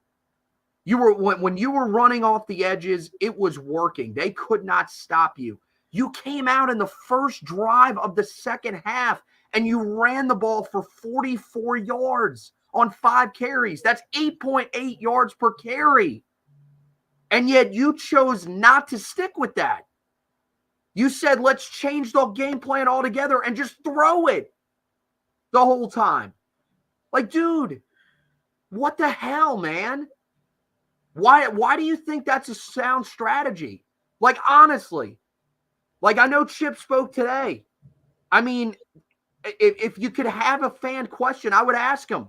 When you were running off the edges, it was working. They could not stop you. You came out in the first drive of the second half and you ran the ball for 44 yards on 5 carries. That's 8.8 yards per carry. And yet you chose not to stick with that. You said, let's change the game plan altogether and just throw it the whole time. Like, dude, what the hell, man? Why do you think that's a sound strategy? Like, honestly, like, I know Chip spoke today. I mean, if you could have a fan question, I would ask him,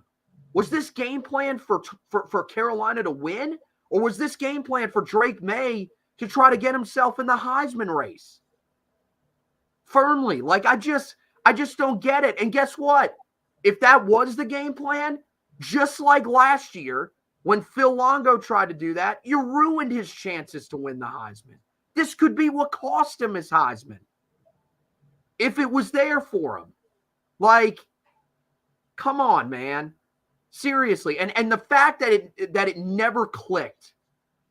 was this game plan for Carolina to win? Or was this game plan for Drake May to try to get himself in the Heisman race? Firmly. Like, I just don't get it. And guess what? If that was the game plan, just like last year when Phil Longo tried to do that, you ruined his chances to win the Heisman. This could be what cost him his Heisman if it was there for him. Like, come on, man. Seriously. And the fact that it never clicked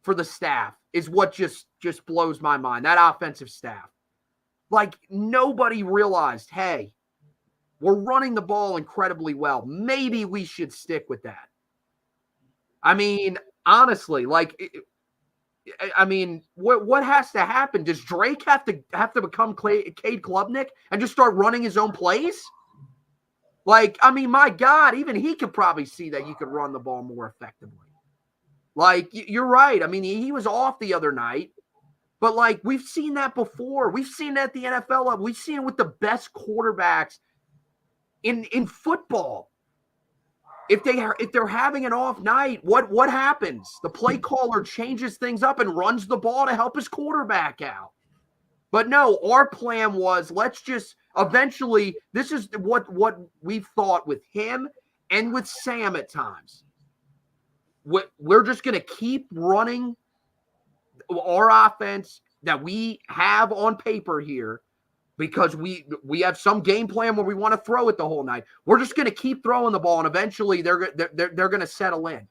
for the staff is what just blows my mind. That offensive staff. Like, nobody realized, hey, we're running the ball incredibly well. Maybe we should stick with that. I mean, honestly, like, what has to happen? Does Drake have to become Cade Klubnik and just start running his own plays? Like, I mean, my God, even he could probably see that you could run the ball more effectively. Like, you're right. I mean, he was off the other night. But, like, we've seen that before. We've seen that at the NFL level. We've seen it with the best quarterbacks in football. If they're having an off night, what happens? The play caller changes things up and runs the ball to help his quarterback out. But no, our plan was, let's just eventually, this is what we've thought with him and with Sam at times. We're just going to keep running our offense that we have on paper here, because we have some game plan where we want to throw it the whole night. We're just going to keep throwing the ball, and eventually they're going to settle in.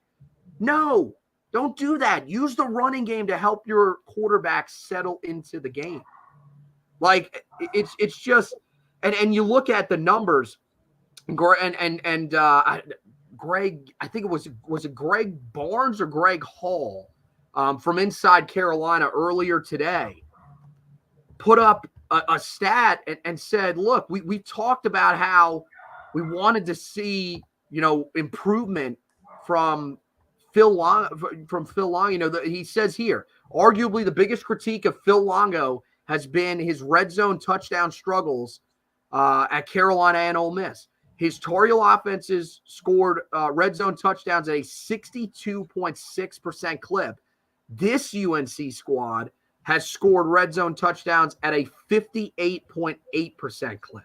No, don't do that. Use the running game to help your quarterback settle into the game. Like, it's just, and you look at the numbers, and Greg, I think was it Greg Barnes or Greg Hall from Inside Carolina earlier today, put up a stat and said, look, we talked about how we wanted to see, improvement from Phil Longo. He says here, arguably the biggest critique of Phil Longo has been his red zone touchdown struggles at Carolina and Ole Miss. His Tar Heel offenses scored red zone touchdowns at a 62.6% clip. This UNC squad has scored red zone touchdowns at a 58.8% clip.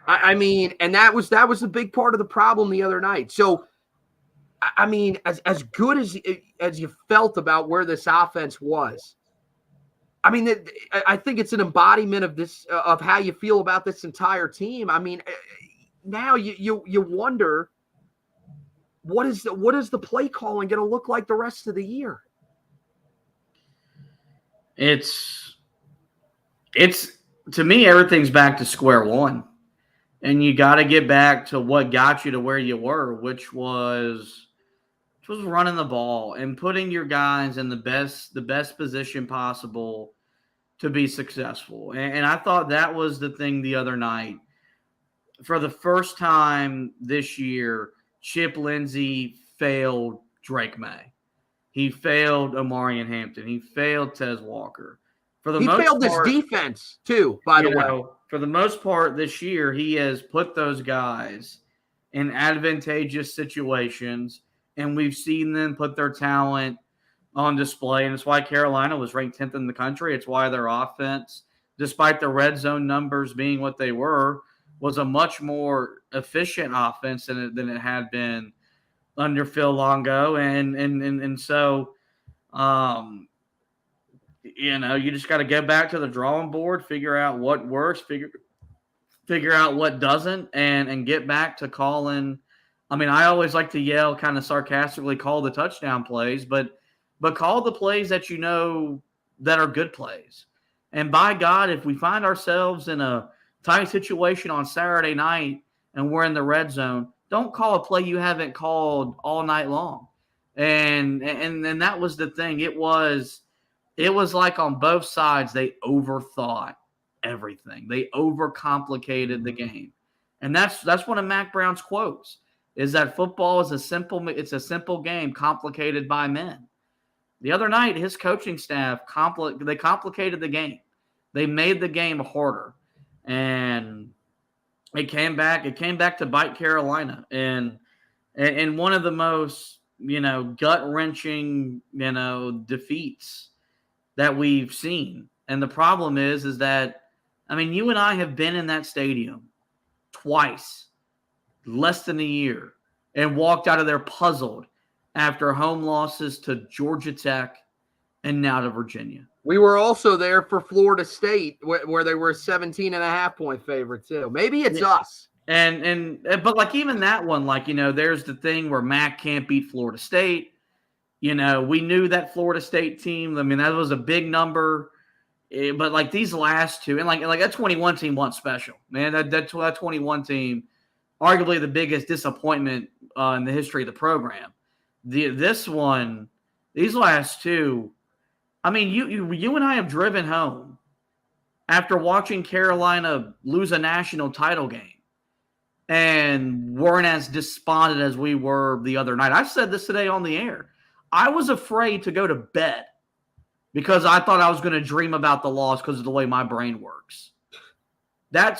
I mean, and that was a big part of the problem the other night. So, I mean, as good as you felt about where this offense was, I mean, I think it's an embodiment of this, of how you feel about this entire team. I mean, now you wonder, what is the play calling going to look like the rest of the year? It's to me, everything's back to square one. And you got to get back to what got you to where you were, which was running the ball and putting your guys in the best position possible to be successful. And I thought that was the thing the other night. For the first time this year, Chip Lindsey failed Drake May. He failed Omarion Hampton. He failed Tez Walker. He failed this defense too, by the way. For the most part this year, he has put those guys in advantageous situations, and we've seen them put their talent on display. And it's why Carolina was ranked 10th in the country. It's why their offense, despite the red zone numbers being what they were, was a much more efficient offense than it had been under Phil Longo. And so, you just got to get back to the drawing board, figure out what works, figure out what doesn't, and get back to calling. I mean, I always like to yell, kind of sarcastically, call the touchdown plays, but call the plays that you know that are good plays. And by God, if we find ourselves in a tight situation on Saturday night and we're in the red zone, don't call a play you haven't called all night long. And that was the thing. It was like on both sides, they overthought everything. They overcomplicated the game. And that's one of Mac Brown's quotes, is that football is a simple game complicated by men. The other night, his coaching staff, they complicated the game. They made the game harder. And it came back to bite Carolina. And one of the most, gut-wrenching, defeats that we've seen. And the problem is that, I mean, you and I have been in that stadium twice, less than a year, and walked out of there puzzled after home losses to Georgia Tech and now to Virginia. We were also there for Florida State, where they were a 17.5-point favorite too. Maybe it's us. But like even that one, there's the thing where Mac can't beat Florida State. We knew that Florida State team. I mean, that was a big number. But like these last two, and like that 21 team wasn't special, man. That 21 team, arguably the biggest disappointment in the history of the program. These last two, I mean, you and I have driven home after watching Carolina lose a national title game and weren't as despondent as we were the other night. I said this today on the air. I was afraid to go to bed because I thought I was going to dream about the loss because of the way my brain works. That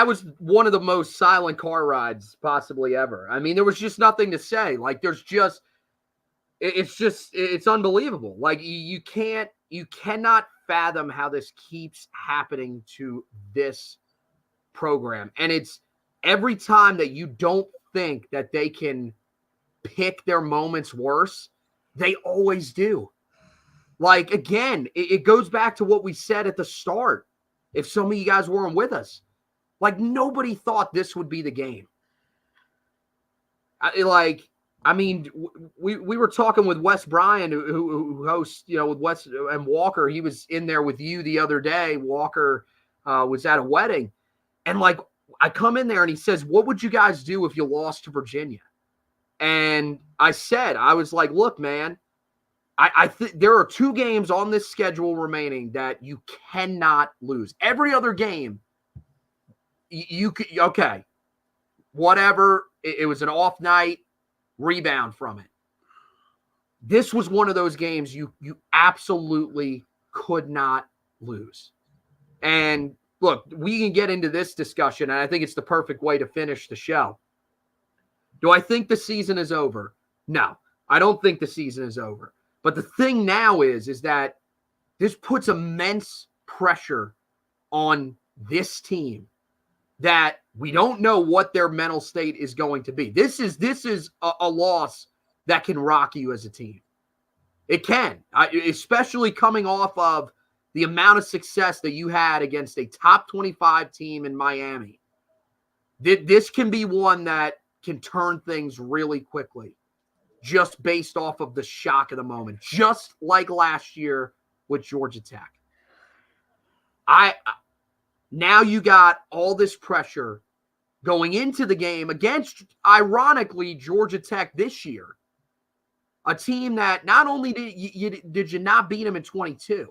was one of the most silent car rides possibly ever. I mean, there was just nothing to say. Like, it's unbelievable. Like, you cannot fathom how this keeps happening to this program. And it's every time that you don't think that they can pick their moments worse, they always do. Like, again, it goes back to what we said at the start. If some of you guys weren't with us, like, nobody thought this would be the game. We were talking with Wes Bryan, who hosts, with Wes and Walker. He was in there with you the other day. Walker was at a wedding. And, like, I come in there and he says, what would you guys do if you lost to Virginia? And I was like, look, man, I think there are 2 games on this schedule remaining that you cannot lose. Every other game, you could, okay, whatever. It was an off night, rebound from it. This was one of those games you absolutely could not lose. And look, we can get into this discussion, and I think it's the perfect way to finish the show. Do I think the season is over? No, I don't think the season is over. But the thing now is that this puts immense pressure on this team that we don't know what their mental state is going to be. This is a loss that can rock you as a team. It can, especially coming off of the amount of success that you had against a top 25 team in Miami. This can be one that can turn things really quickly, just based off of the shock of the moment, just like last year with Georgia Tech. Now you got all this pressure going into the game against, ironically, Georgia Tech this year, a team that not only did you not beat them in 22,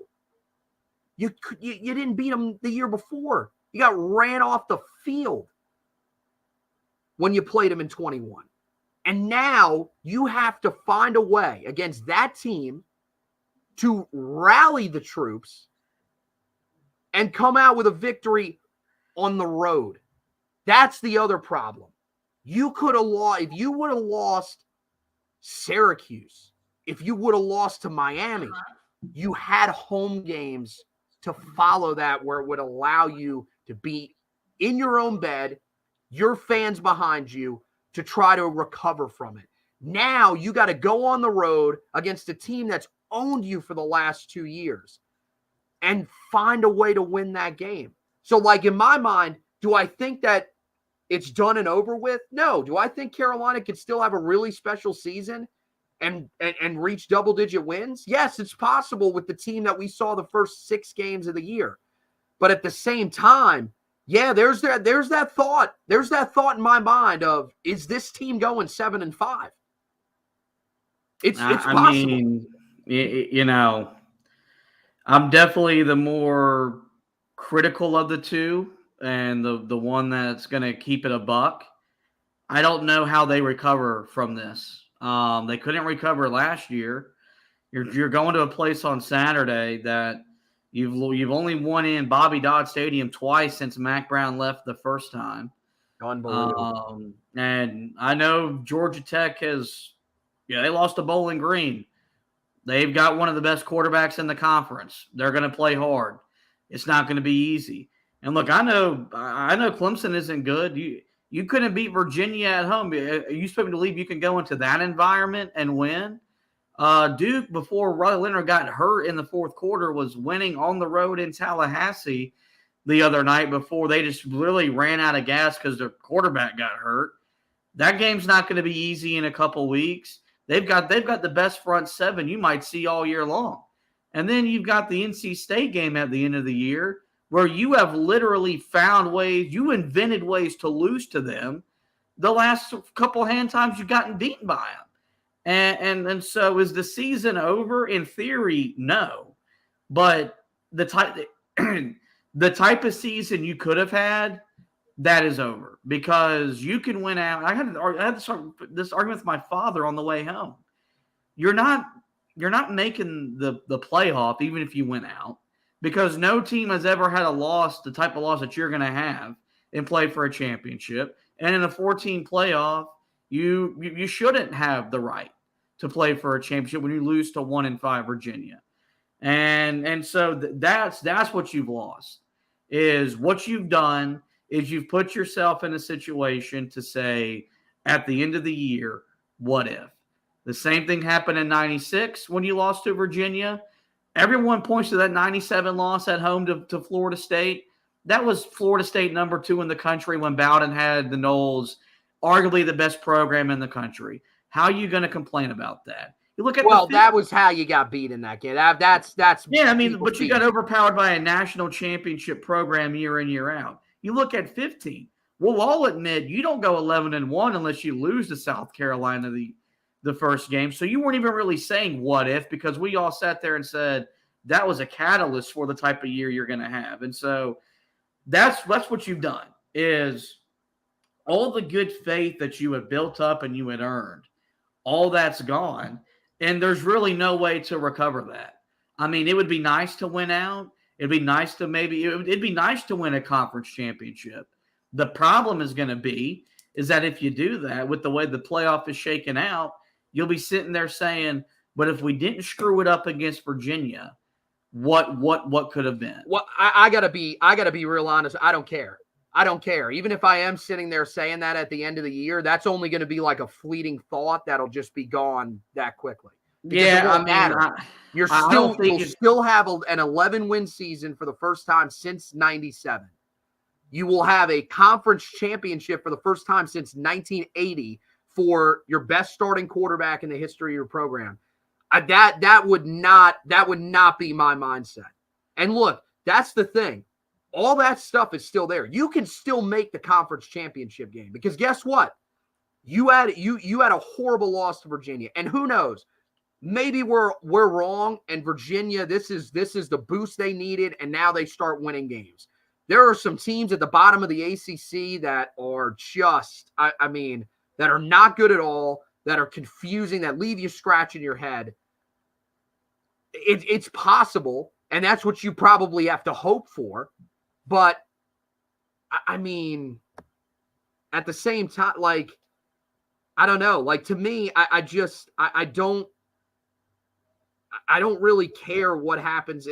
you didn't beat them the year before. You got ran off the field when you played them in 21. And now you have to find a way against that team to rally the troops and come out with a victory on the road. That's the other problem. You could have lost, if you would have lost Syracuse, if you would have lost to Miami, you had home games to follow that where it would allow you to be in your own bed, your fans behind you, to try to recover from it. Now you got to go on the road against a team that's owned you for the last 2 years and find a way to win that game. So, like, in my mind, do I think that it's done and over with? No. Do I think Carolina could still have a really special season and reach double-digit wins? Yes, it's possible with the team that we saw the first 6 games of the year. But at the same time, yeah, there's that thought. There's that thought in my mind of, is this team going 7-5? It's possible. I mean, you know, I'm definitely the more critical of the two and the one that's going to keep it a buck. I don't know how they recover from this. They couldn't recover last year. You're going to a place on Saturday that you've only won in Bobby Dodd Stadium twice since Mac Brown left the first time. Unbelievable. And I know Georgia Tech they lost to Bowling Green. They've got one of the best quarterbacks in the conference. They're going to play hard. It's not going to be easy. And look, I know Clemson isn't good. You couldn't beat Virginia at home. Are you supposed to believe you can go into that environment and win? Duke, before Riley Leonard got hurt in the fourth quarter, was winning on the road in Tallahassee the other night before they just really ran out of gas because their quarterback got hurt. That game's not going to be easy in a couple weeks. They've got the best front seven you might see all year long. And then you've got the NC State game at the end of the year where you have literally found ways, you invented ways to lose to them the last couple hand times you've gotten beaten by them. And so is the season over? In theory, no. But the type of season you could have had, that is over because you can win out. I had this argument with my father on the way home. You're not making the playoff even if you win out because no team has ever had a loss, the type of loss that you're going to have and play for a championship. And in a 14 playoff, you shouldn't have the right to play for a championship when you lose to 1-5 Virginia. And so that's what you've lost is what you've done is you've put yourself in a situation to say at the end of the year, what if? The same thing happened in 96 when you lost to Virginia. Everyone points to that 97 loss at home to Florida State. That was Florida State number 2 in the country when Bowden had the Noles, arguably the best program in the country. How are you going to complain about that? You look at that was how you got beat in that game. That's yeah. I mean, but you got overpowered by a national championship program year in year out. You look at 15. We'll all admit you don't go 11-1 unless you lose to South Carolina the first game. So you weren't even really saying what if because we all sat there and said that was a catalyst for the type of year you're going to have. And so that's what you've done is all the good faith that you had built up and you had earned, all that's gone. And there's really no way to recover that. I mean, it would be nice to win out. It'd be nice to it'd be nice to win a conference championship. The problem is going to be is that if you do that with the way the playoff is shaken out, you'll be sitting there saying, but if we didn't screw it up against Virginia, what could have been? Well, I gotta be real honest. I don't care. Even if I am sitting there saying that at the end of the year, that's only going to be like a fleeting thought that'll just be gone that quickly. Because it won't matter. You'll still have an 11-win season for the first time since 97. You will have a conference championship for the first time since 1980 for your best starting quarterback in the history of your program. That would not be my mindset. And look, that's the thing. All that stuff is still there. You can still make the conference championship game because guess what? You had a horrible loss to Virginia, and who knows? Maybe we're wrong, and Virginia, this is the boost they needed, and now they start winning games. There are some teams at the bottom of the ACC that are just, that are not good at all, that are confusing, that leave you scratching your head. It's possible, and that's what you probably have to hope for. But, at the same time, I don't know. To me, I don't really care what happens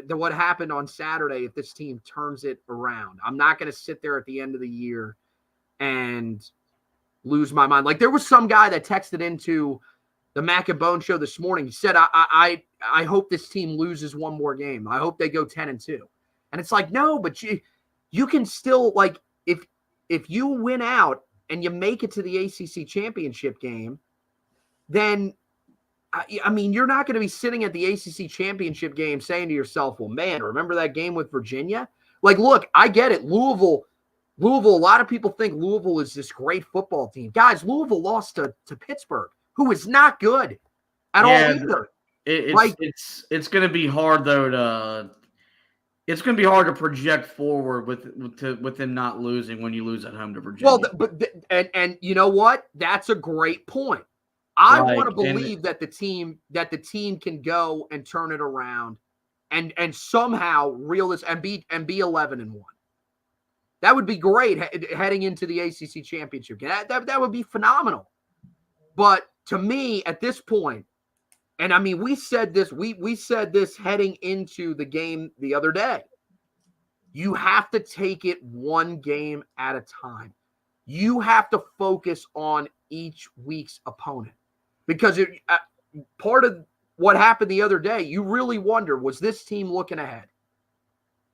what happened on Saturday if this team turns it around. I'm not going to sit there at the end of the year and lose my mind. There was some guy that texted into the Mac and Bone show this morning. He said, I hope this team loses one more game. I hope they go 10-2. And it's no, but you can still, if you win out and you make it to the ACC championship game, then you're not going to be sitting at the ACC championship game saying to yourself, well, man, remember that game with Virginia? Look, I get it. Louisville, a lot of people think Louisville is this great football team. Guys, Louisville lost to Pittsburgh, who is not good at all either. It's going to be hard, though, it's going to be hard to project forward with them not losing when you lose at home to Virginia. Well, and you know what? That's a great point. I want to believe that the team can go and turn it around and somehow reel this and be 11-1. That would be great heading into the ACC championship game. That would be phenomenal. But to me, at this point, and we said this heading into the game the other day. You have to take it one game at a time. You have to focus on each week's opponent. Because part of what happened the other day, you really wonder, was this team looking ahead?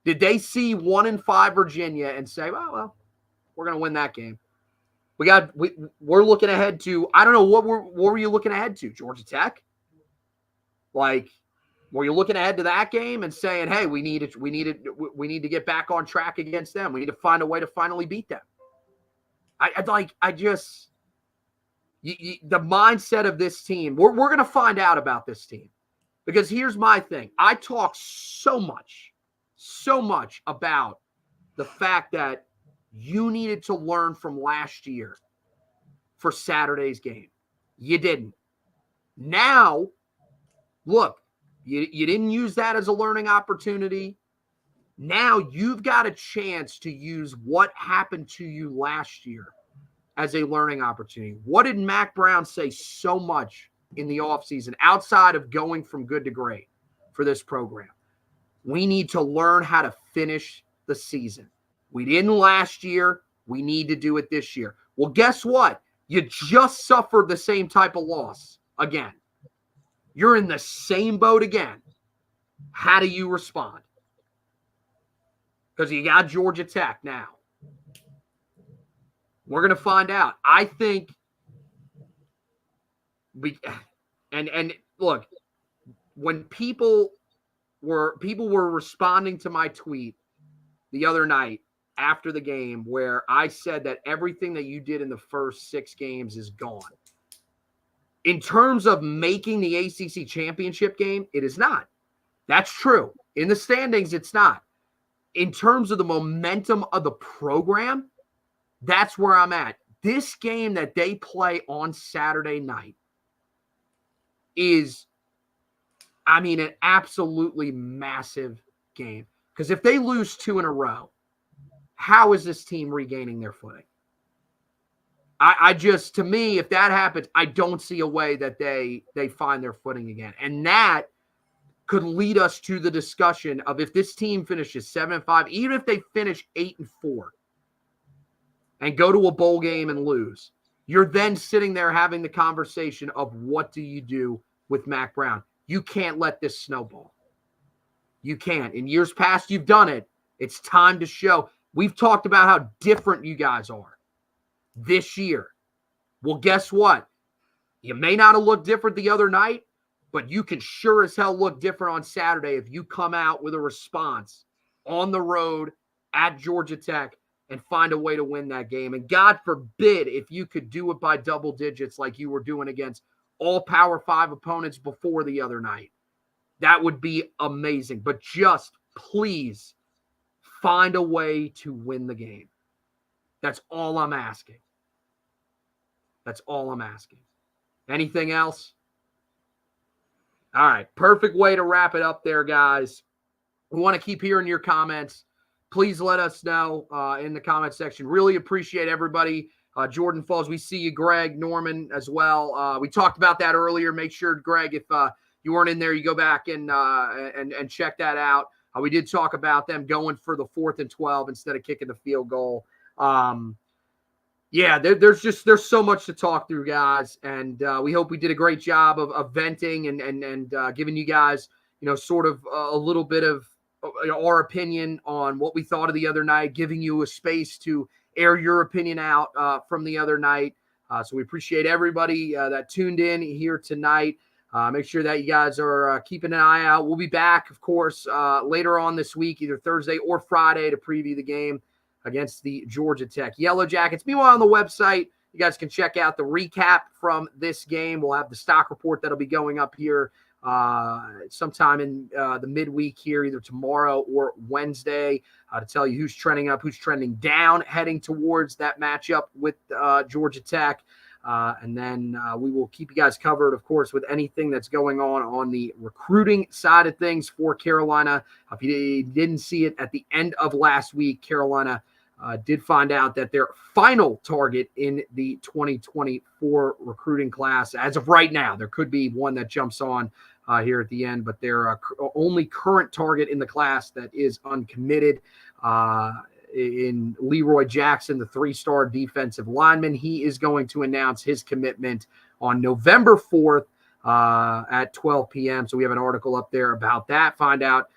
Did they see 1-5 Virginia and say, well, we're going to win that game? We're looking ahead to, I don't know, what were you looking ahead to? Georgia Tech? Were you looking ahead to that game and saying, hey, we need to get back on track against them. We need to find a way to finally beat them. The mindset of this team, we're going to find out about this team. Because here's my thing. I talk so much about the fact that you needed to learn from last year for Saturday's game. You didn't. Now, look, you didn't use that as a learning opportunity. Now you've got a chance to use what happened to you last year as a learning opportunity. What did Mac Brown say so much in the offseason outside of going from good to great for this program? We need to learn how to finish the season. We didn't last year. We need to do it this year. Well, guess what? You just suffered the same type of loss again. You're in the same boat again. How do you respond? Because you got Georgia Tech now. We're going to find out. I think and look, when people were responding to my tweet the other night after the game where I said that everything that you did in the first 6 games is gone. In terms of making the ACC championship game, it is not. That's true. In the standings, it's not. In terms of the momentum of the program, that's where I'm at. This game that they play on Saturday night is, an absolutely massive game. Because if they lose 2 in a row, how is this team regaining their footing? To me, if that happens, I don't see a way that they find their footing again. And that could lead us to the discussion of if this team finishes 7-5, even if they finish 8-4 and go to a bowl game and lose, you're then sitting there having the conversation of what do you do with Mac Brown. You can't let this snowball. You can't. In years past, you've done it. It's time to show. We've talked about how different you guys are this year. Well, guess what? You may not have looked different the other night, but you can sure as hell look different on Saturday if you come out with a response on the road at Georgia Tech and find a way to win that game. And God forbid if you could do it by double digits like you were doing against all Power 5 opponents before the other night. That would be amazing. But just please find a way to win the game. That's all I'm asking. That's all I'm asking. Anything else? All right. Perfect way to wrap it up there, guys. We want to keep hearing your comments. Please let us know in the comment section. Really appreciate everybody. Jordan Falls, we see you. Greg, Norman as well. We talked about that earlier. Make sure, Greg, if you weren't in there, you go back and check that out. We did talk about them going for the 4th and 12 instead of kicking the field goal. Yeah, there's so much to talk through, guys, and we hope we did a great job of venting and giving you guys, sort of a little bit of our opinion on what we thought of the other night, giving you a space to air your opinion out from the other night. So we appreciate everybody that tuned in here tonight. Make sure that you guys are keeping an eye out. We'll be back, of course, later on this week, either Thursday or Friday, to preview the game against the Georgia Tech Yellow Jackets. Meanwhile, on the website, you guys can check out the recap from this game. We'll have the stock report that'll be going up here sometime in the midweek here, either tomorrow or Wednesday, to tell you who's trending up, who's trending down, heading towards that matchup with Georgia Tech. And then we will keep you guys covered, of course, with anything that's going on the recruiting side of things for Carolina. If you didn't see it at the end of last week, Carolina did find out that their final target in the 2024 recruiting class, as of right now, there could be one that jumps on here at the end, but their only current target in the class that is uncommitted in Leroy Jackson, the 3-star defensive lineman. He is going to announce his commitment on November 4th at 12 p.m. So we have an article up there about that. Find out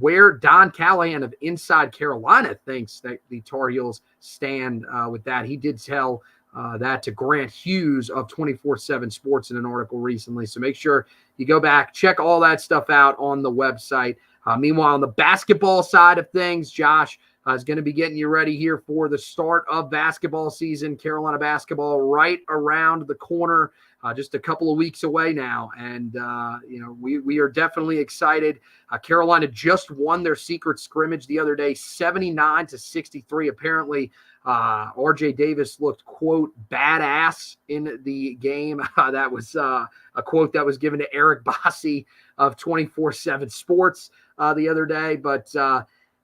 where Don Callahan of Inside Carolina thinks that the Tar Heels stand with that. He did tell that to Grant Hughes of 24/7 Sports in an article recently. So make sure you go back, check all that stuff out on the website. Meanwhile, on the basketball side of things, Josh is going to be getting you ready here for the start of basketball season. Carolina basketball right around the corner, just a couple of weeks away now. And, we are definitely excited. Carolina just won their secret scrimmage the other day, 79-63. Apparently, RJ Davis looked, quote, badass in the game. That was a quote that was given to Eric Bossi of 24/7 Sports the other day. But,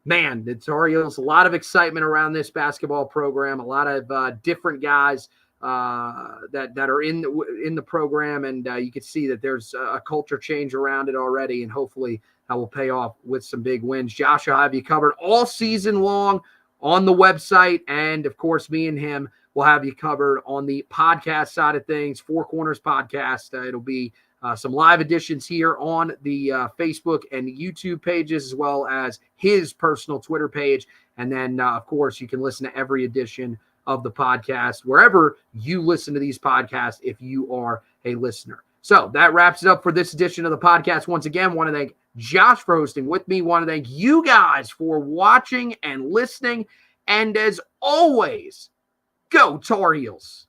man, the Tar Heels, a lot of excitement around this basketball program, a lot of different guys that are in the program, and you can see that there's a culture change around it already, and hopefully that will pay off with some big wins. Josh will have you covered all season long on the website, and of course me and him will have you covered on the podcast side of things, Four Corners Podcast. It'll be some live editions here on the Facebook and YouTube pages, as well as his personal Twitter page. And then, of course, you can listen to every edition of the podcast wherever you listen to these podcasts if you are a listener. So that wraps it up for this edition of the podcast. Once again, want to thank Josh for hosting with me. Want to thank you guys for watching and listening. And as always, go Tar Heels.